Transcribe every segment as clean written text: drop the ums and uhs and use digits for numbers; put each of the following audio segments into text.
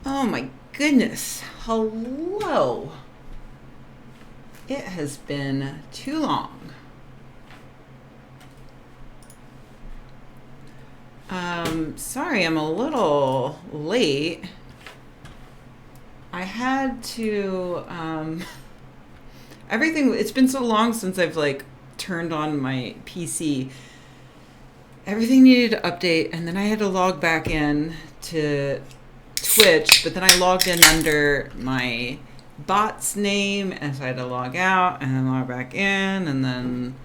Oh my goodness. Hello. It has been too long. Sorry, I'm a little late. I had to, everything, it's been so long since I've turned on my PC. Everything needed to update, and then I had to log back in to Twitch, but then I logged in under my bot's name, and so I had to log out and then log back in and then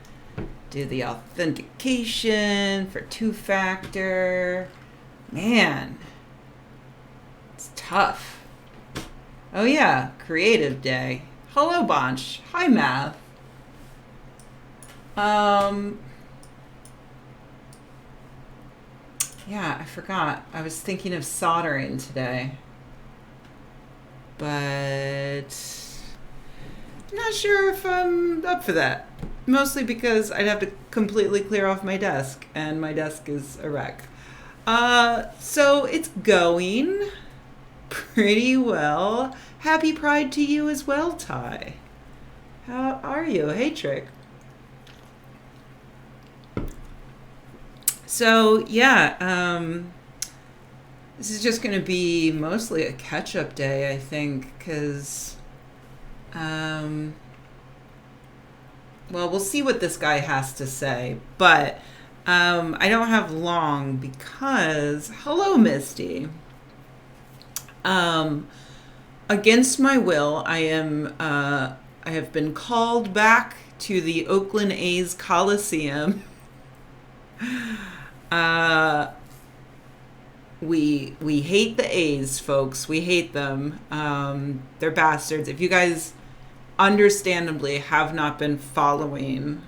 do the authentication for two factor. Man, it's tough. Oh, yeah, creative day. Hello, Bonch. Hi, Math. Um, yeah, I forgot. I was thinking of soldering today, but I'm not sure if I'm up for that. Mostly because I'd have to completely clear off my desk, and my desk is a wreck. So it's going pretty well. Happy Pride to you as well, Ty. How are you? Hey, Trick. So yeah, this is just going to be mostly a catch-up day, I think, because um, well, we'll see what this guy has to say, but I don't have long because hello, Misty. Um, Against my will, I have been called back to the Oakland A's Coliseum. Uh, we hate the A's, folks. We hate them. They're bastards. If you guys understandably have not been following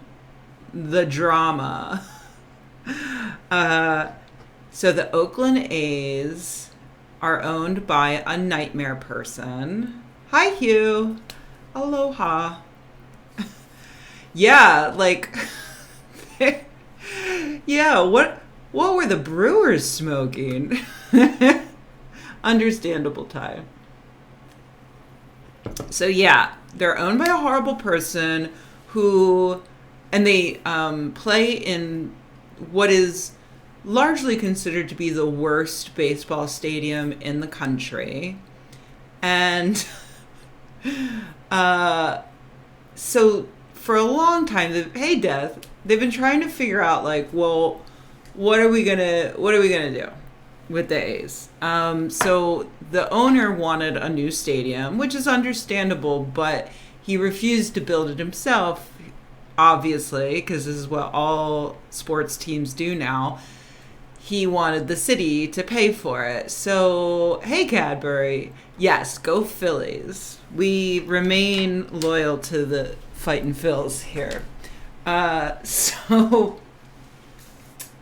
the drama, uh, so the Oakland A's are owned by a nightmare person. Hi, Hugh. Aloha. Yeah, yeah. What were the Brewers smoking? Understandable, Ty. So yeah, they're owned by a horrible person who, and they play in what is largely considered to be the worst baseball stadium in the country, and uh, so for a long time, hey Death, they've been trying to figure out well, what are we gonna do with the A's? So the owner wanted a new stadium, which is understandable, but he refused to build it himself, obviously, because this is what all sports teams do now. He wanted the city to pay for it. So, hey, Cadbury, yes, go Phillies. We remain loyal to the fightin' Phils here. So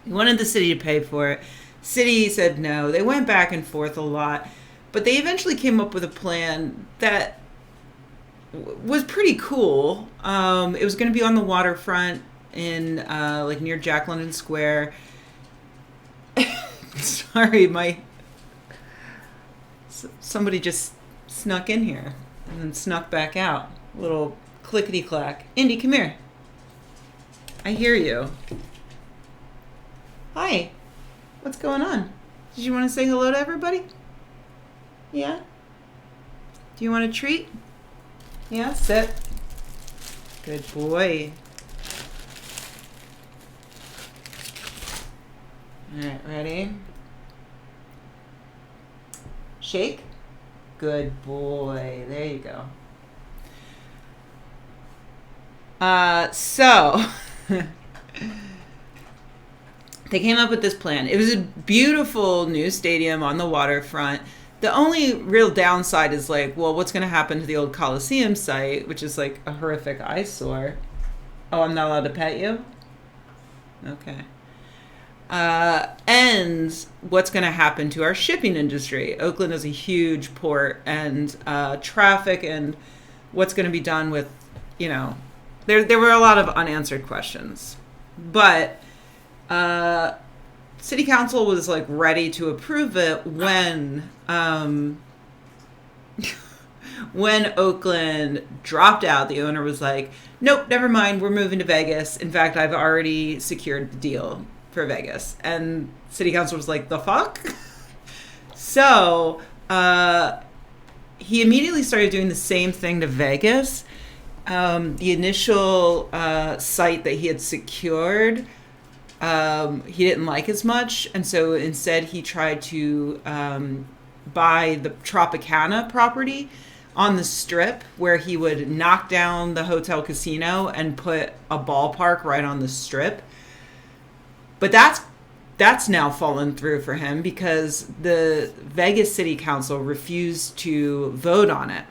he wanted the city to pay for it. City said no. They went back and forth a lot, but they eventually came up with a plan that was pretty cool. It was going to be on the waterfront in near Jack London Square. Sorry, somebody just snuck in here and then snuck back out. Little clickety clack. Indy, come here. I hear you. Hi. What's going on? Did you want to say hello to everybody? Yeah? Do you want a treat? Yeah, sit. Good boy. All right, ready? Shake. Good boy. There you go. So they came up with this plan. It was a beautiful new stadium on the waterfront. The only real downside is well, what's going to happen to the old Coliseum site, which is a horrific eyesore. Oh, I'm not allowed to pet you? Okay. And what's going to happen to our shipping industry. Oakland is a huge port, and traffic, and what's going to be done with, there were a lot of unanswered questions. But city council was ready to approve it when when Oakland dropped out, the owner was like, nope, never mind, we're moving to Vegas. In fact, I've already secured the deal for Vegas. And city council was like, the fuck? So he immediately started doing the same thing to Vegas. The initial site that he had secured, he didn't like as much. And so instead he tried to buy the Tropicana property on the Strip, where he would knock down the hotel casino and put a ballpark right on the Strip. But that's now fallen through for him because the Vegas City Council refused to vote on it.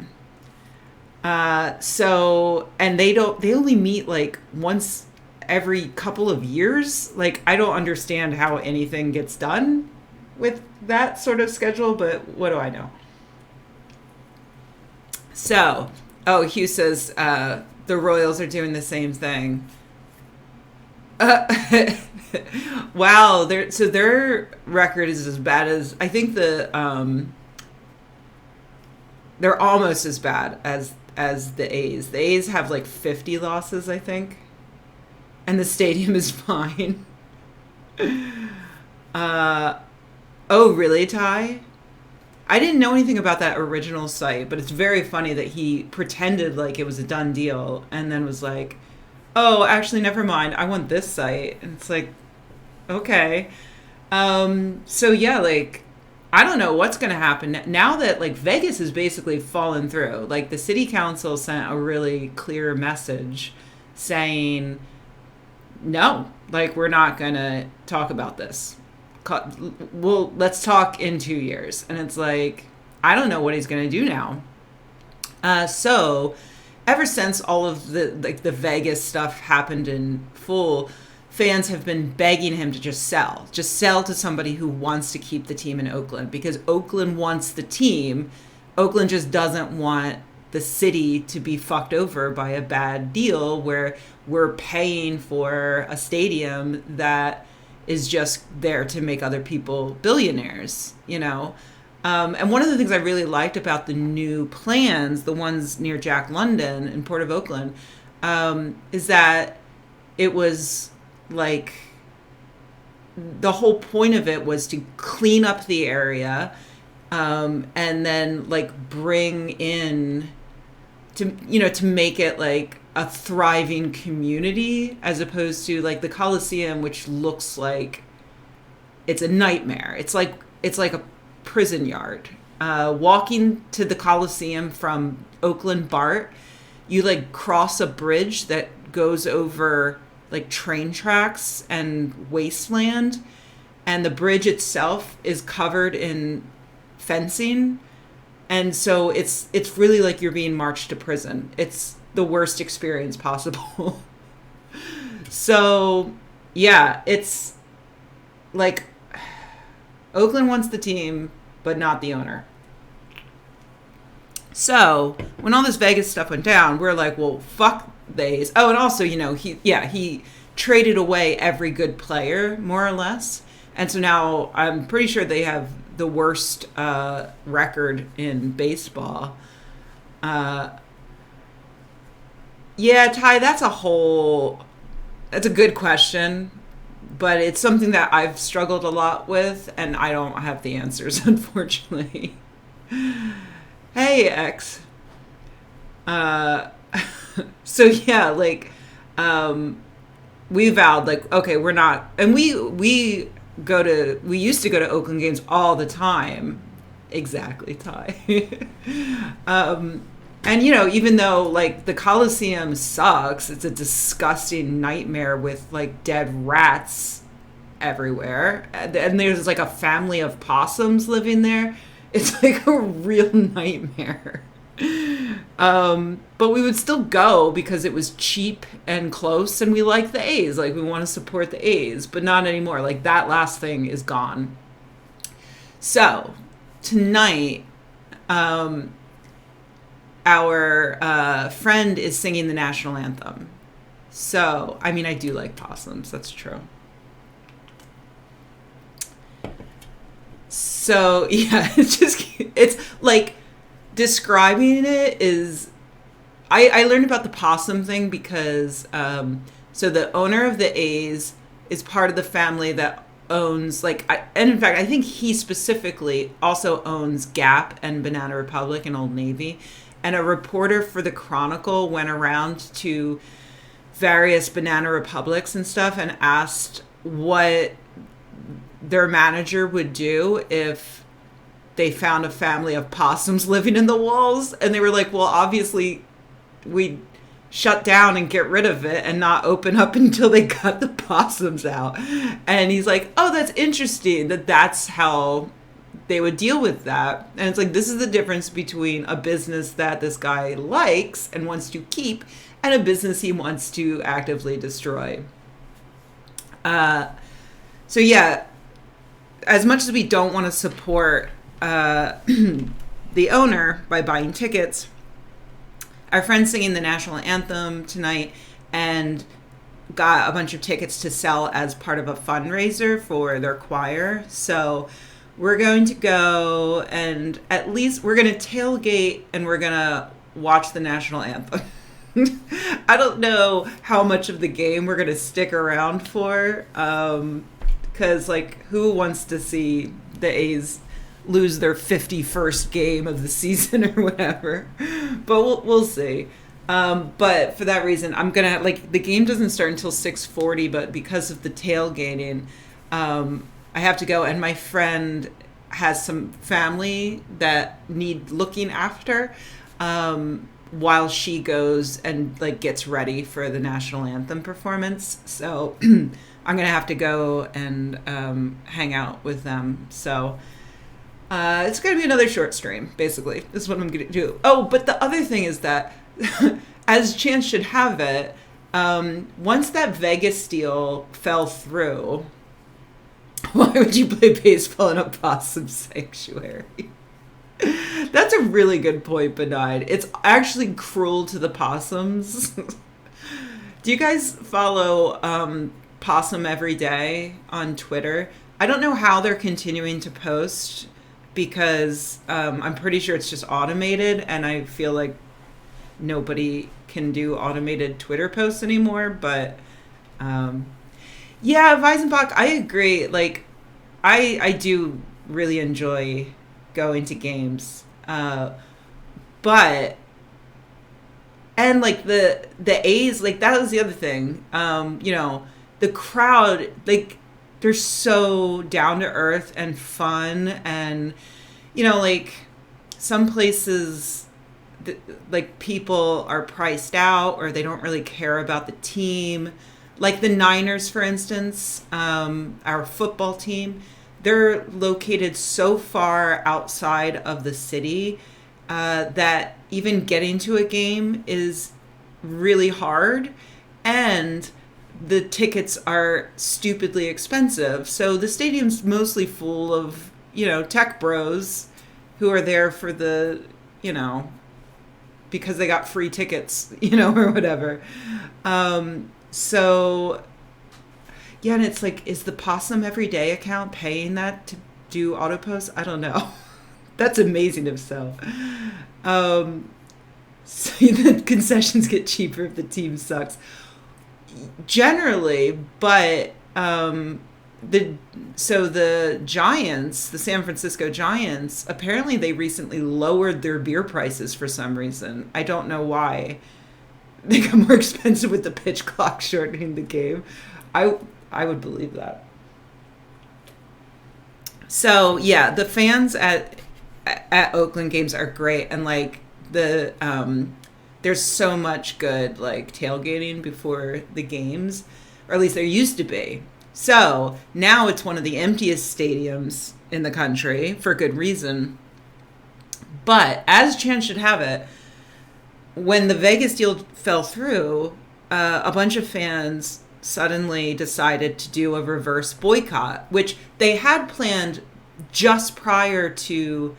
And they only meet like once every couple of years. Like, I don't understand how anything gets done with that sort of schedule, but what do I know? So, Hugh says the Royals are doing the same thing. Wow, their record is as bad as, I think they're almost as bad as the A's. The A's have like 50 losses, I think, and the stadium is fine. Oh, really, Ty? I didn't know anything about that original site, but it's very funny that he pretended like it was a done deal and then was like, oh, actually, never mind, I want this site. And it's like, okay. So yeah, like, I don't know what's going to happen now that like Vegas has basically fallen through. Like, the city council sent a really clear message saying, no, like, we're not going to talk about this. Well, let's talk in 2 years. And it's like, I don't know what he's going to do now. So ever since all of the Vegas stuff happened in full, fans have been begging him to just sell to somebody who wants to keep the team in Oakland, because Oakland wants the team. Oakland just doesn't want the city to be fucked over by a bad deal where we're paying for a stadium that is just there to make other people billionaires, you know? And one of the things I really liked about the new plans, the ones near Jack London in Port of Oakland, is that it was like, the whole point of it was to clean up the area, and then like bring in to make it like a thriving community, as opposed to like the Coliseum, which looks like it's a nightmare. It's like a prison yard. Walking to the Coliseum from Oakland BART, you like cross a bridge that goes over like train tracks and wasteland, and the bridge itself is covered in fencing, and so it's really like you're being marched to prison. It's the worst experience possible. So yeah, it's like Oakland wants the team, but not the owner. So when all this Vegas stuff went down, we're like, well, fuck these. Oh, and also, he traded away every good player, more or less. And so now I'm pretty sure they have the worst record in baseball. Yeah, Ty, that's a good question, but it's something that I've struggled a lot with, and I don't have the answers, unfortunately. Hey, X. So yeah, like, we vowed, like, okay, we're not, and we used to go to Oakland games all the time. Exactly, Ty. And, even though, like, the Coliseum sucks, it's a disgusting nightmare with, like, dead rats everywhere. And there's, like, a family of possums living there. It's, like, a real nightmare. But we would still go because it was cheap and close, and we like the A's. Like, we want to support the A's, but not anymore. Like, that last thing is gone. So, tonight, our friend is singing the national anthem. So, I mean, I do like possums. That's true. So, yeah, it's like describing it is, I learned about the possum thing because so the owner of the A's is part of the family that owns and in fact I think he specifically also owns Gap and Banana Republic and Old Navy. And a reporter for the Chronicle went around to various Banana Republics and stuff and asked what their manager would do if they found a family of possums living in the walls. And they were like, well, obviously we'd shut down and get rid of it and not open up until they got the possums out. And he's like, oh, that's interesting that's how they would deal with that. And it's like, this is the difference between a business that this guy likes and wants to keep and a business he wants to actively destroy. So yeah, as much as we don't want to support the owner by buying tickets, our friend's singing the national anthem tonight and got a bunch of tickets to sell as part of a fundraiser for their choir. So we're going to go and at least we're going to tailgate and we're going to watch the national anthem. I don't know how much of the game we're going to stick around for. Because, who wants to see the A's lose their 51st game of the season or whatever? But we'll see. But for that reason, I'm going to, the game doesn't start until 6:40, but because of the tailgating, I have to go. And my friend has some family that need looking after while she goes and, gets ready for the national anthem performance. So I'm going to have to go and hang out with them. So it's going to be another short stream, basically. This is what I'm going to do. Oh, but the other thing is that, as chance should have it, once that Vegas deal fell through, why would you play baseball in a possum sanctuary? That's a really good point, Benign. It's actually cruel to the possums. Do you guys follow Possum Every Day on Twitter? I don't know how they're continuing to post because I'm pretty sure it's just automated, and I feel like nobody can do automated Twitter posts anymore. But yeah, Weisenbach, I agree. I do really enjoy going to games, but and the A's, that was the other thing. The crowd, they're so down to earth and fun, and some places people are priced out or they don't really care about the team. Like the Niners, for instance, our football team, they're located so far outside of the city that even getting to a game is really hard, and the tickets are stupidly expensive. So the stadium's mostly full of, tech bros who are there for the, because they got free tickets, or whatever. So, yeah, and it's is the Possum Every Day account paying that to do auto posts? I don't know. That's amazing if so. So the concessions get cheaper if the team sucks. Generally, but the Giants, the San Francisco Giants, apparently they recently lowered their beer prices for some reason. I don't know why. They got more expensive with the pitch clock shortening the game. I would believe that. So yeah, the fans at Oakland games are great, and there's so much good tailgating before the games, or at least there used to be. So now it's one of the emptiest stadiums in the country for good reason. But as chance should have it, when the Vegas deal fell through, a bunch of fans suddenly decided to do a reverse boycott, which they had planned just prior to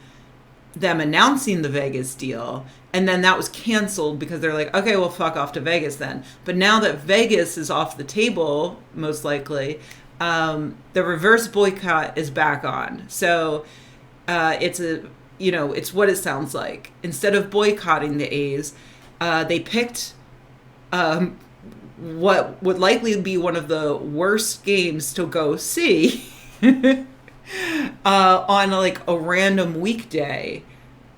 them announcing the Vegas deal. And then that was canceled because they're like, okay, well, fuck off to Vegas then. But now that Vegas is off the table, most likely, the reverse boycott is back on. So it's it's what it sounds like. Instead of boycotting the A's, they picked what would likely be one of the worst games to go see on like a random weekday,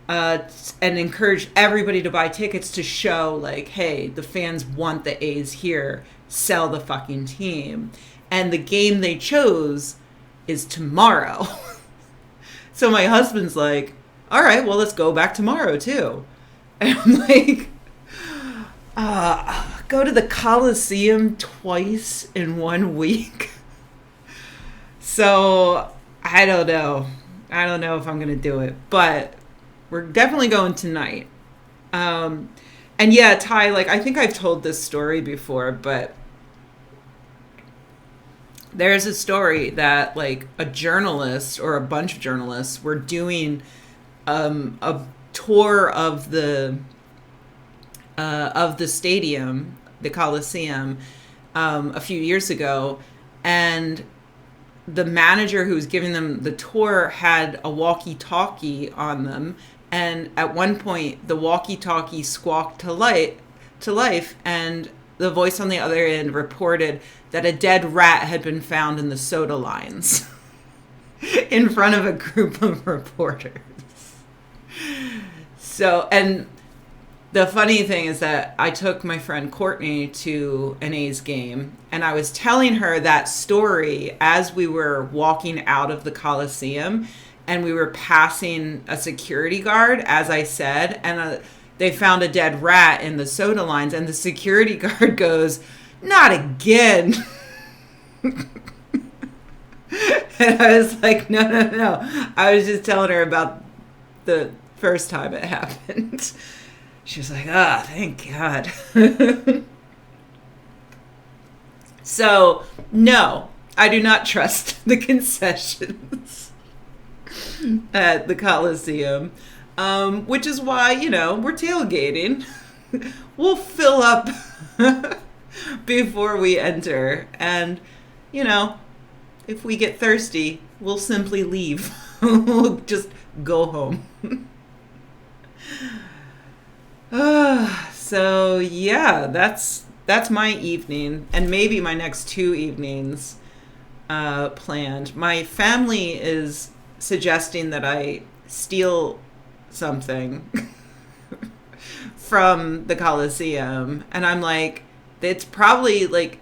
and encourage everybody to buy tickets to show like, hey, the fans want the A's here, sell the fucking team. And the game they chose is tomorrow. So my husband's like, all right, well, let's go back tomorrow too. And I'm like, go to the Coliseum twice in 1 week. So I don't know. I don't know if I'm going to do it, but we're definitely going tonight. And yeah, Ty, like, I think I've told this story before, but there's a story that like a journalist or a bunch of journalists were doing a tour of the stadium, the Coliseum, a few years ago, and the manager who was giving them the tour had a walkie-talkie on them, and at one point the walkie-talkie squawked to life, and the voice on the other end reported that a dead rat had been found in the soda lines in front of a group of reporters. So, and the funny thing is that I took my friend Courtney to an A's game, and I was telling her that story as we were walking out of the Coliseum, and we were passing a security guard, as I said, and they found a dead rat in the soda lines, and the security guard goes, "Not again." And I was like, no. I was just telling her about the first time it happened. She was like, thank God. So, no, I do not trust the concessions at the Coliseum, which is why, we're tailgating. We'll fill up before we enter. And, if we get thirsty, we'll simply leave. We'll just go home. So yeah, that's my evening, and maybe my next 2 evenings planned. My family is suggesting that I steal something from the Coliseum, and I'm like, it's probably like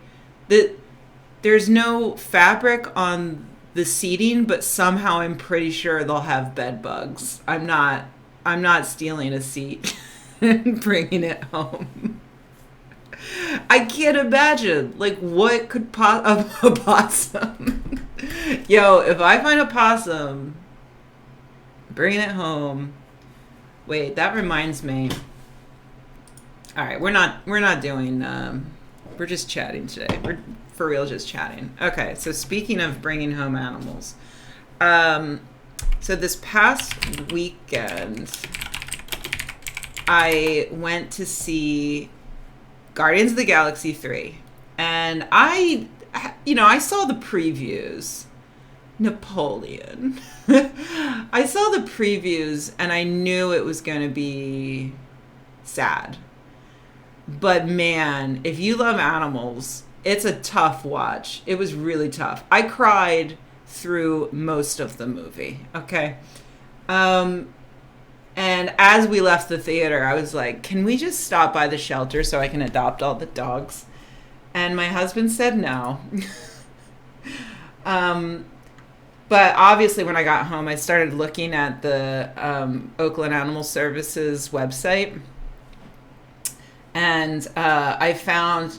there's no fabric on the seating, but somehow I'm pretty sure they'll have bed bugs. I'm not stealing a seat and bringing it home. I can't imagine, like, what could a possum. Yo, if I find a possum, bringing it home. Wait, that reminds me. All right, we're not doing. We're just chatting today. We're for real just chatting. Okay, so speaking of bringing home animals, so this past weekend, I went to see Guardians of the Galaxy 3. And I saw the previews. Napoleon. I saw the previews and I knew it was going to be sad. But man, if you love animals, it's a tough watch. It was really tough. I cried through most of the movie. Okay. And as we left the theater, I was like, can we just stop by the shelter so I can adopt all the dogs? And my husband said no. But obviously when I got home, I started looking at the Oakland Animal Services website. And I found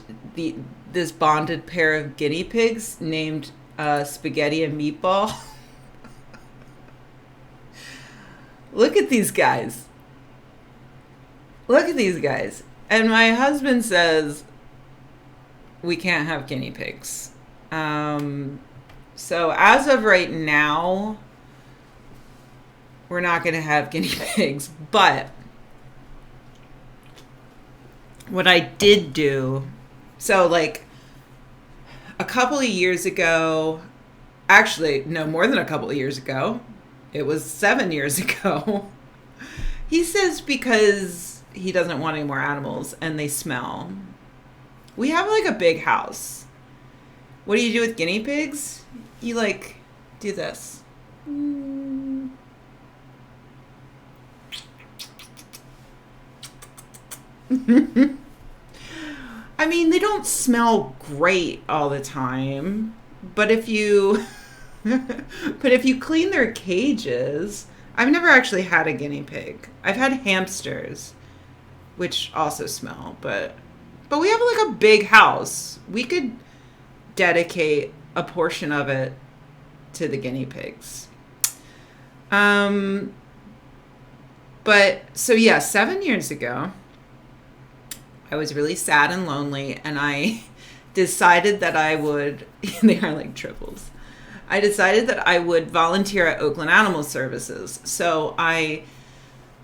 this bonded pair of guinea pigs named Spaghetti and Meatball. Look at these guys. Look at these guys. And my husband says, we can't have guinea pigs. So as of right now, we're not going to have guinea pigs. But what I did do, so like a couple of years ago, actually, no, more than a couple of years ago, It was 7 years ago. He says because he doesn't want any more animals and they smell. We have like a big house. What do you do with guinea pigs? You like do this. I mean, they don't smell great all the time, but if you but if you clean their cages, I've never actually had a guinea pig. I've had hamsters, which also smell, but we have like a big house. We could dedicate a portion of it to the guinea pigs. Um but so yeah, 7 years ago, I was really sad and lonely, and I decided that I would, they are like triples. I decided that I would volunteer at Oakland Animal Services. So I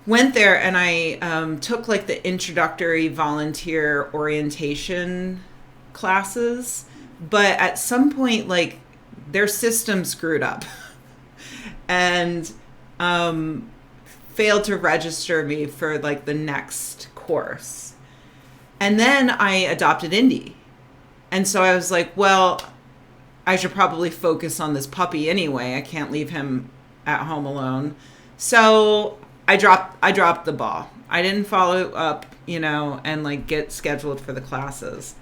went there and I took like the introductory volunteer orientation classes. But at some point, like their system screwed up and failed to register me for like the next course. And then I adopted Indy. And so I was like, well, I should probably focus on this puppy anyway. I can't leave him at home alone. So I dropped the ball. I didn't follow up, and like get scheduled for the classes.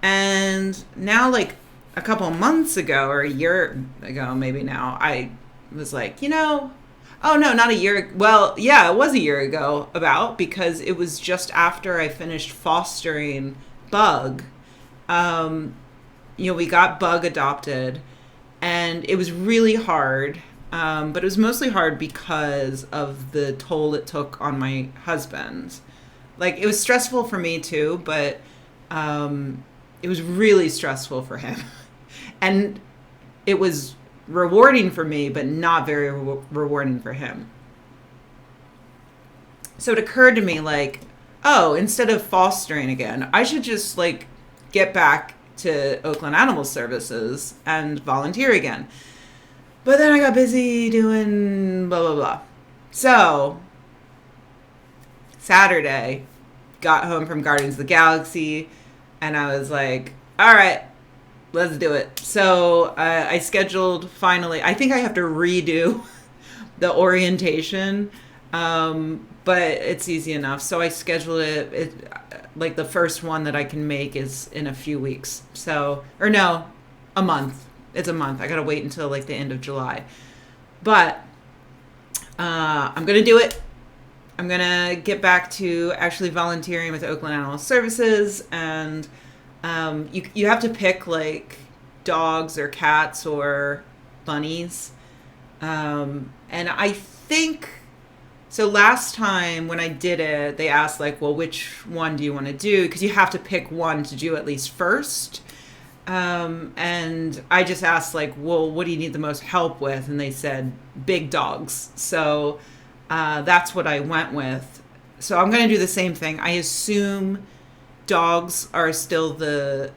And now like a couple of months ago or a year ago, maybe now, I was like, oh no, not a year. Well, yeah, it was a year ago because it was just after I finished fostering Bug. We got Bug adopted, and it was really hard. But it was mostly hard because of the toll it took on my husband. Like, it was stressful for me too, but it was really stressful for him. And it was rewarding for me, but not very rewarding for him. So it occurred to me, like, oh, instead of fostering again, I should just like get back to Oakland Animal Services and volunteer again. But then I got busy doing blah, blah, blah. So Saturday, got home from Guardians of the Galaxy, and I was like, all right, let's do it. So I scheduled finally. I think I have to redo the orientation, but it's easy enough. So I scheduled it. Like the first one that I can make is in a few weeks. So, or no, a month. It's a month. I got to wait until like the end of July. But I'm going to do it. I'm going to get back to actually volunteering with Oakland Animal Services. And you have to pick like dogs or cats or bunnies. And I think, so last time when I did it, they asked like, well, which one do you want to do? Because you have to pick one to do at least first. And I just asked like, well, what do you need the most help with? And they said big dogs. So that's what I went with. So I'm going to do the same thing. I assume dogs are still the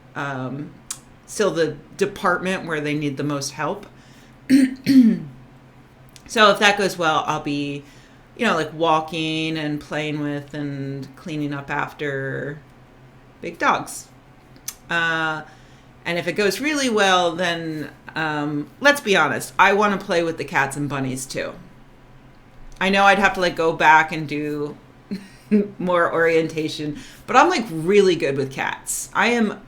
department where they need the most help. So if that goes well, I'll be, like walking and playing with and cleaning up after big dogs. And if it goes really well, then let's be honest, I want to play with the cats and bunnies too. I know I'd have to like go back and do more orientation, but I'm like really good with cats. I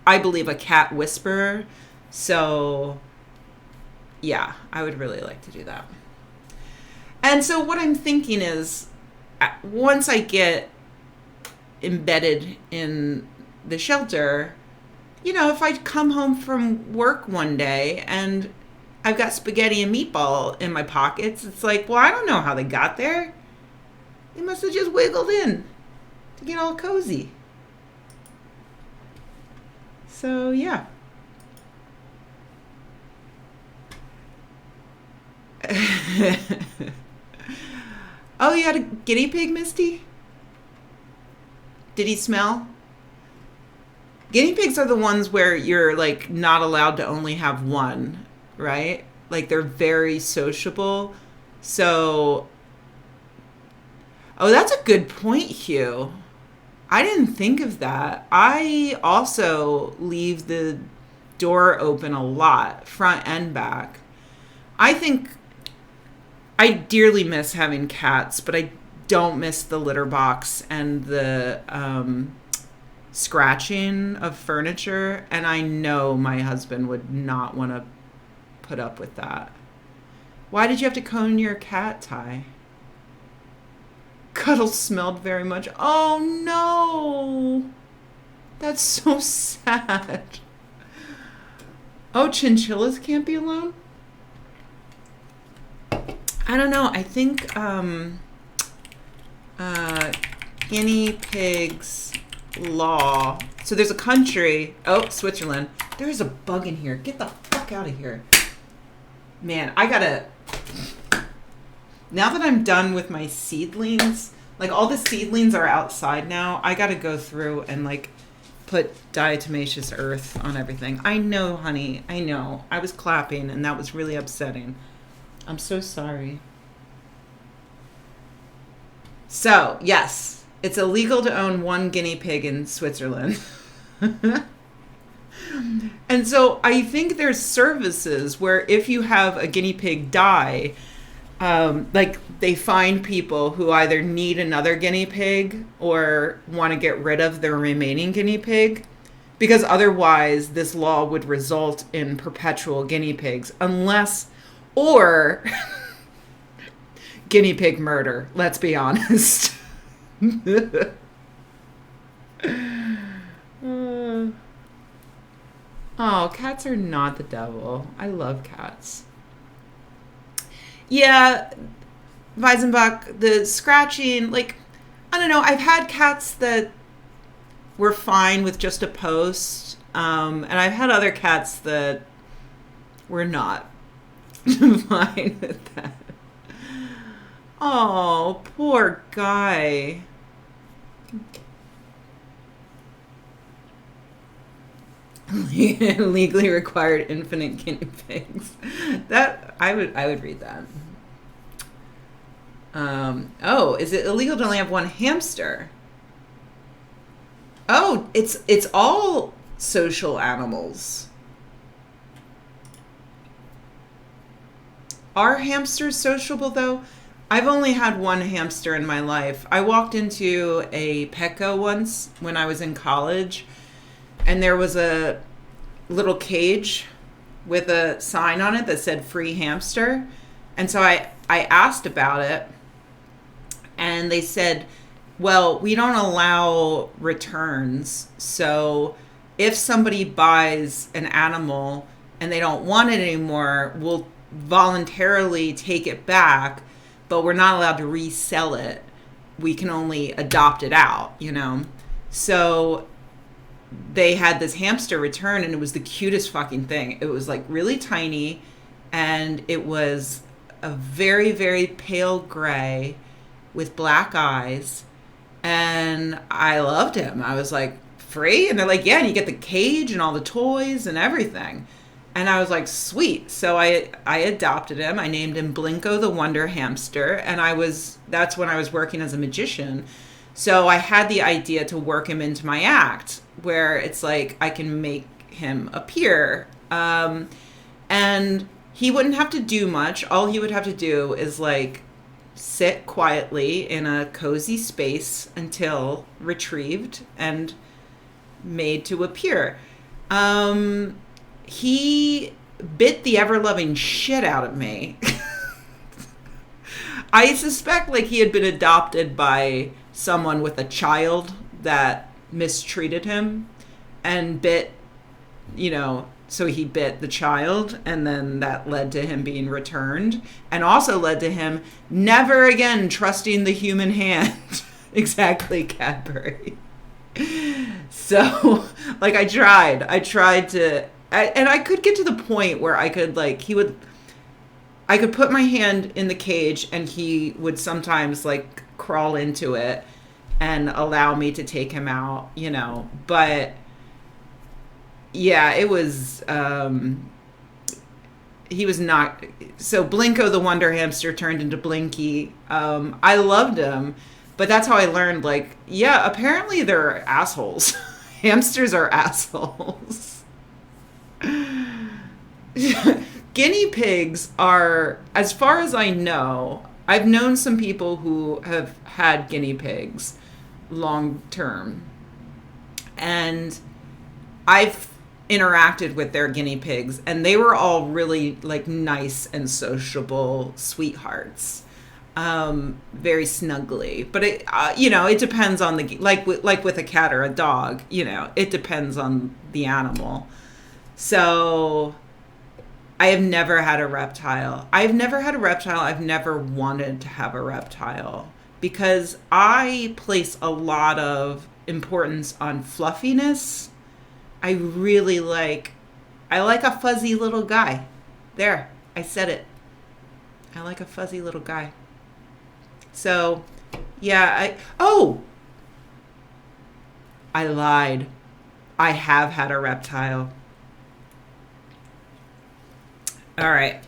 believe, a cat whisperer. So yeah, I would really like to do that. And so what I'm thinking is, once I get embedded in the shelter, if I come home from work one day and I've got spaghetti and meatball in my pockets, it's like, well, I don't know how they got there. They must have just wiggled in to get all cozy. So, yeah. Oh, you had a guinea pig, Misty? Did he smell? Guinea pigs are the ones where you're like not allowed to only have one, right? Like they're very sociable. So, oh, that's a good point, Hugh. I didn't think of that. I also leave the door open a lot, front and back. I think I dearly miss having cats, but I don't miss the litter box and the scratching of furniture. And I know my husband would not want to put up with that. Why did you have to comb your cat, Ty? Cuddles smelled very much. Oh no! That's so sad. Oh, chinchillas can't be alone? I don't know. I think guinea pigs law. So there's a country. Oh, Switzerland. There is a bug in here. Get the fuck out of here. Man, I gotta. Now that I'm done with my seedlings, like all the seedlings are outside now, I gotta go through and like put diatomaceous earth on everything. I know, honey. I know. I was clapping and that was really upsetting. I'm so sorry. So, yes, it's illegal to own one guinea pig in Switzerland. And so I think there's services where if you have a guinea pig die, like they find people who either need another guinea pig or want to get rid of their remaining guinea pig, because otherwise this law would result in perpetual guinea pigs unless, or guinea pig murder, let's be honest. Oh, cats are not the devil. I love cats. Yeah, Weizenbach, the scratching, like, I don't know. I've had cats that were fine with just a post, and I've had other cats that were not fine with that. Oh, poor guy. Legally required infinite guinea pigs. That I would read that. Oh, is it illegal to only have one hamster? Oh, it's all social animals. Are hamsters sociable though? I've only had one hamster in my life. I walked into a Petco once when I was in college, and there was a little cage with a sign on it that said free hamster. And so I asked about it, and they said, well, we don't allow returns. So if somebody buys an animal and they don't want it anymore, we'll voluntarily take it back, but we're not allowed to resell it. We can only adopt it out, you know? So they had this hamster return, and it was the cutest fucking thing. It was like really tiny, and it was a very, very pale gray with black eyes. And I loved him. I was like, free? And they're like, yeah, and you get the cage and all the toys and everything. And I was like, sweet. So I adopted him. I named him Blinko the Wonder Hamster. And that's when I was working as a magician. So I had the idea to work him into my act, where it's like I can make him appear. And he wouldn't have to do much. All he would have to do is like sit quietly in a cozy space until retrieved and made to appear. He bit the ever-loving shit out of me. I suspect like he had been adopted by someone with a child that mistreated him and bit, so he bit the child, and then that led to him being returned, and also led to him never again trusting the human hand. Exactly, Cadbury. So, like, I tried to, and I could get to the point where I could, like, I could put my hand in the cage, and he would sometimes, like, crawl into it and allow me to take him out, but yeah, it was, he was not. So Blinko the Wonder Hamster turned into Blinky. I loved him, but that's how I learned. Like, yeah, apparently they're assholes. Hamsters are assholes. Guinea pigs are, as far as I know, I've known some people who have had guinea pigs long term, and I've interacted with their guinea pigs, and they were all really like nice and sociable sweethearts, very snuggly. But it, it depends on the like with a cat or a dog. It depends on the animal. So I have never had a reptile. I've never had a reptile. I've never wanted to have a reptile because I place a lot of importance on fluffiness. I like a fuzzy little guy. There, I said it. I like a fuzzy little guy. So, yeah, I lied. I have had a reptile. All right.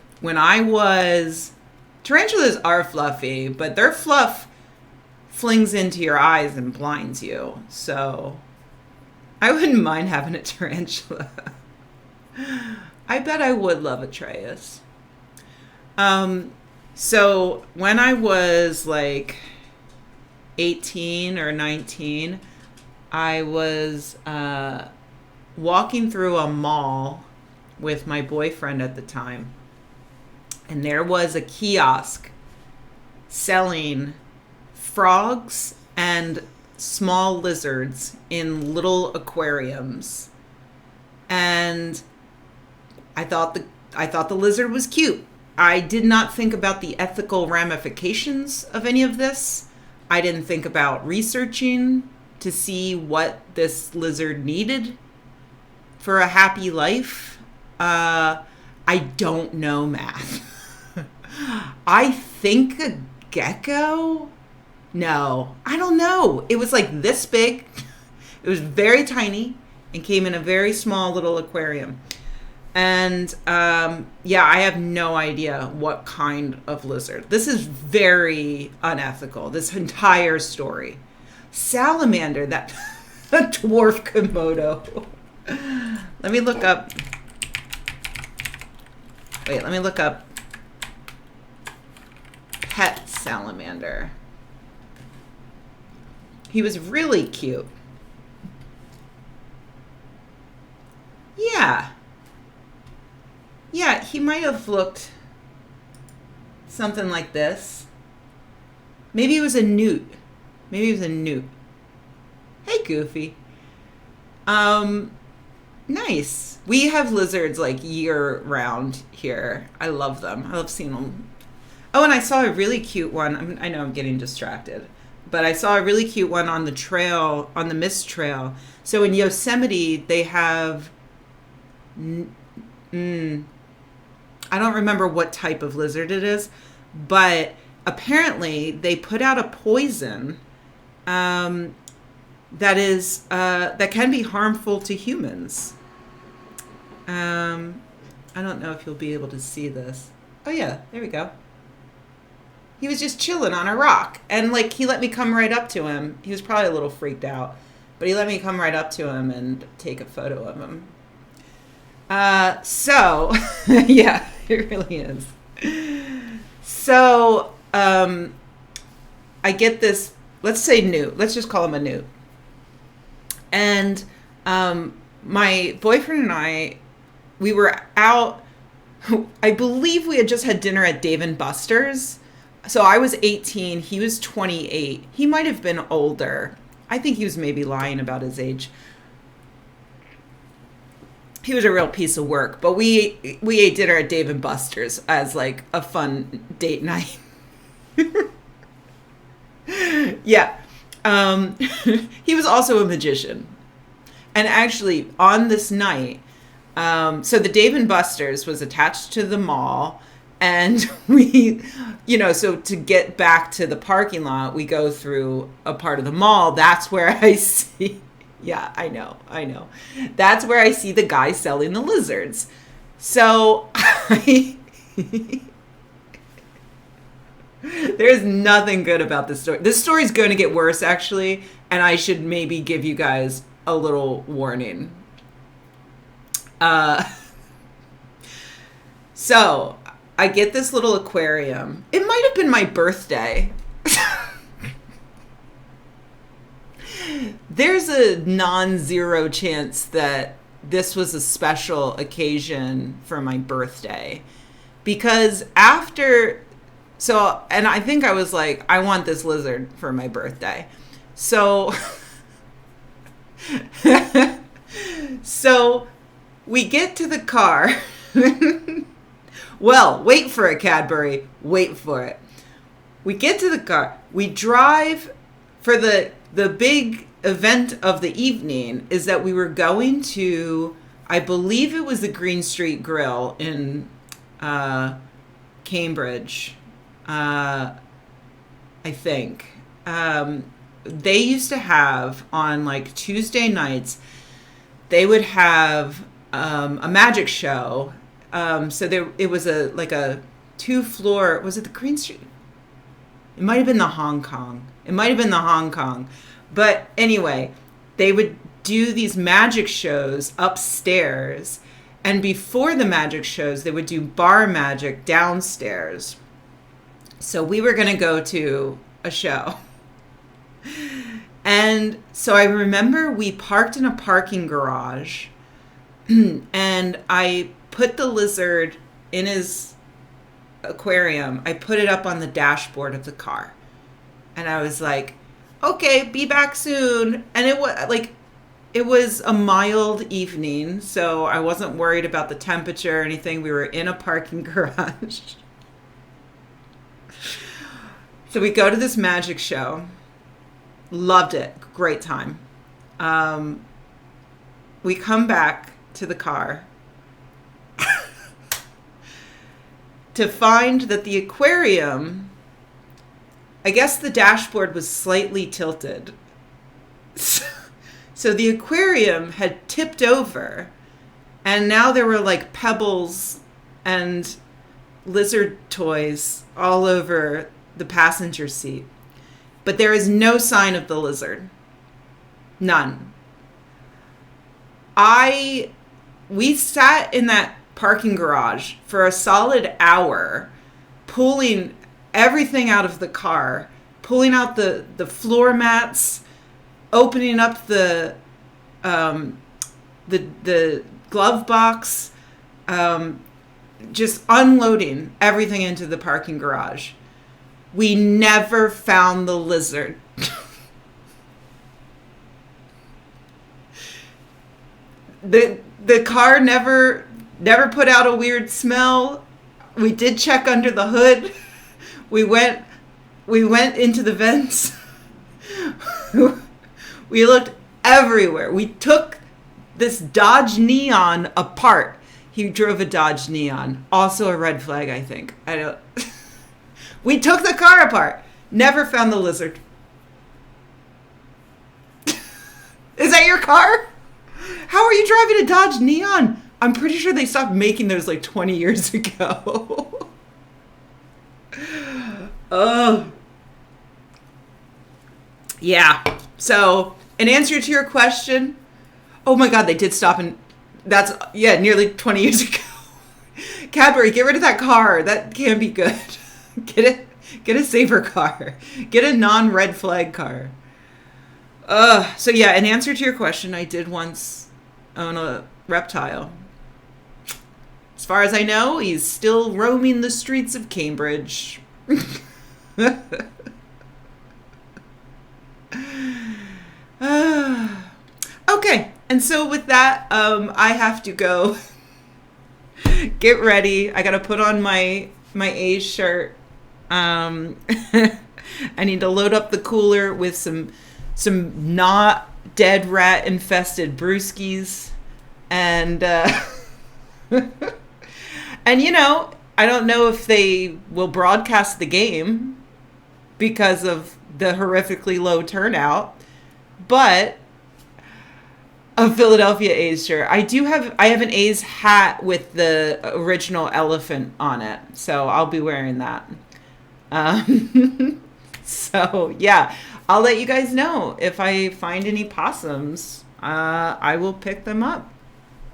Tarantulas are fluffy, but their fluff flings into your eyes and blinds you. So I wouldn't mind having a tarantula. I bet I would love Atreus. So when I was like 18 or 19, I was walking through a mall with my boyfriend at the time. And there was a kiosk selling frogs and small lizards in little aquariums. And I thought the lizard was cute. I did not think about the ethical ramifications of any of this. I didn't think about researching to see what this lizard needed for a happy life. I don't know math. I think a gecko? No, I don't know. It was like this big. It was very tiny and came in a very small little aquarium. And I have no idea what kind of lizard. This is very unethical, this entire story. Salamander, that a dwarf Komodo. Let me look up pet salamander. He was really cute. Yeah, he might have looked something like this. Maybe it was a newt. Hey, Goofy. Nice. We have lizards like year round here. I love them. I love seeing them. Oh, and I saw a really cute one. I know I'm getting distracted, but I saw a really cute one on the trail, on the Mist Trail. So in Yosemite, they have, I don't remember what type of lizard it is, but apparently they put out a poison that can be harmful to humans. I don't know if you'll be able to see this. Oh yeah, there we go. He was just chilling on a rock, and like he let me come right up to him. He was probably a little freaked out, but he let me come right up to him and take a photo of him. So yeah, it really is. So I get this. Let's say newt. Let's just call him a newt. And my boyfriend and I, we were out. I believe we had just had dinner at Dave & Buster's. So I was 18. He was 28. He might have been older. I think he was maybe lying about his age. He was a real piece of work. But we ate dinner at Dave & Buster's as like a fun date night. Yeah. He was also a magician. And actually, on this night, so the Dave & Buster's was attached to the mall. And we, so to get back to the parking lot, we go through a part of the mall. That's where I see, yeah, I know. That's where I see the guy selling the lizards. So I There's nothing good about this story. This story's going to get worse, actually, and I should maybe give you guys a little warning. So, I get this little aquarium. It might have been my birthday. There's a non-zero chance that this was a special occasion for my birthday. Because after... So, and I think I was like, I want this lizard for my birthday. So, so we get to the car. Well, wait for it, Cadbury. Wait for it. We get to the car. We drive for the big event of the evening is that we were going to, I believe it was the Green Street Grill in Cambridge. I think. They used to have on like Tuesday nights, they would have a magic show. So it was a 2-floor, was it the Green Street? It might have been the Hong Kong. But anyway, they would do these magic shows upstairs. And before the magic shows, they would do bar magic downstairs. So we were going to go to a show. And so I remember we parked in a parking garage. And I put the lizard in his aquarium. I put it up on the dashboard of the car. And I was like, okay, be back soon. And it was a mild evening, so I wasn't worried about the temperature or anything. We were in a parking garage. So we go to this magic show. Loved it. Great time. We come back to the car to find that the aquarium, I guess the dashboard was slightly tilted. So the aquarium had tipped over, and now there were like pebbles and lizard toys all over the passenger seat. But there is no sign of the lizard. None. We sat in that parking garage for a solid hour, pulling everything out of the car, pulling out the floor mats, opening up the glove box, just unloading everything into the parking garage. We never found the lizard. The car never put out a weird smell. We did check under the hood. We went into the vents. We looked everywhere. We took this Dodge Neon apart. He drove a Dodge Neon. Also a red flag, I think. We took the car apart. Never found the lizard. Is that your car? How are you driving a Dodge Neon? I'm pretty sure they stopped making those like 20 years ago. Oh. Yeah. So, in answer to your question, oh my God, they did stop and nearly 20 years ago. Cadbury, get rid of that car. That can't be good. Get a safer car. Get a non-red flag car. So yeah, in answer to your question, I did once own a reptile. As far as I know, he's still roaming the streets of Cambridge. Okay, and so with that, I have to go get ready. I gotta put on my A's shirt. I need to load up the cooler with some not dead rat infested brewskis, and and I don't know if they will broadcast the game because of the horrifically low turnout, but A Philadelphia A's shirt. I have an A's hat with the original elephant on it, so I'll be wearing that. So yeah, I'll let you guys know if I find any possums. I will pick them up,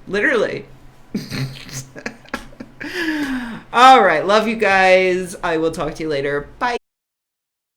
literally. All right, love you guys. I will talk to you later. Bye.